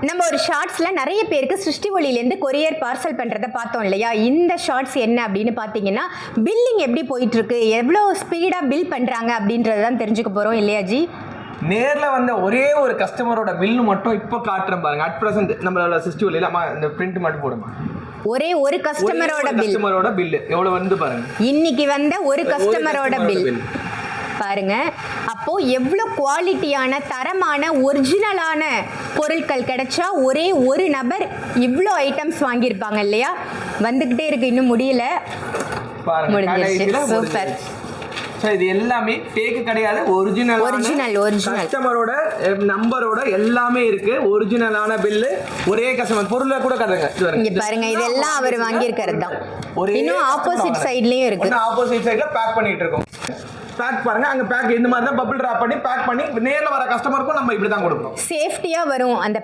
நம்ம ஒரு ஷார்ட்ஸ்ல நிறைய பேருக்கு சிருஷ்டி ஒளியிலேருந்து கொரியர் பார்சல் பண்றதை பார்த்தோம் இல்லையா? இந்த ஷார்ட்ஸ் என்ன அப்படின்னு பார்த்தீங்கன்னா, பில்லிங் எப்படி போயிட்டு இருக்கு, எவ்வளோ ஸ்பீடா பில் பண்றாங்க அப்படின்றதான் தெரிஞ்சுக்க போறோம் இல்லையா ஜி? நேர்ல வந்த ஒரே ஒரு கஸ்டமரோட பில் மட்டும் இப்போ காட்டுறேன் பாருங்க. அட் பிரசன்ட் நம்மளோட சிஸ்டம் இல்ல, இந்த பிரிண்ட் மட்டும் போடுமா. ஒரே ஒரு கஸ்டமரோட பில் எவ்வளவு வந்து பாருங்க. இன்னைக்கு வந்த ஒரு கஸ்டமரோட பில் பாருங்க. அப்போ எவ்வளோ குவாலிட்டியான தரமான ஒரிஜினலான பொருட்கள் கிடைச்சா ஒரே ஒரு நபர் இவ்வளோ ஐட்டம்ஸ் வாங்கியிருப்பாங்க இல்லையா? வந்துகிட்டே இருக்கு, இன்னும் முடியல. முடிஞ்சிருச்சு. சூப்பர். இது எல்லாமே ஃபேக் கிடையாது, ஒரிஜினல் கஸ்டமரோட நம்பரோட எல்லாமே இருக்கு. ஒரிஜினலான பில்லு, ஒரே கஸ்டமர் பொருளை கூட கட்டுங்க. இங்க பாருங்க, இதெல்லாம் அவர் வாங்கி இருக்கிறது தான். இன்னும் ஆப்போசிட் சைட்லயும் இருக்கு. ஆப்போசிட் சைடுல பேக் பண்ணிட்டு இருக்கோம். பேக் பாருங்க, அங்க பேக் இந்த மாதிரி தான் பபிள் ராப் பண்ணி பேக் பண்ணி நேர்ல வர கஸ்டமருக்கும் நம்ம இப்படி தான் கொடுப்போம். சேஃப்டியா வரும் அந்த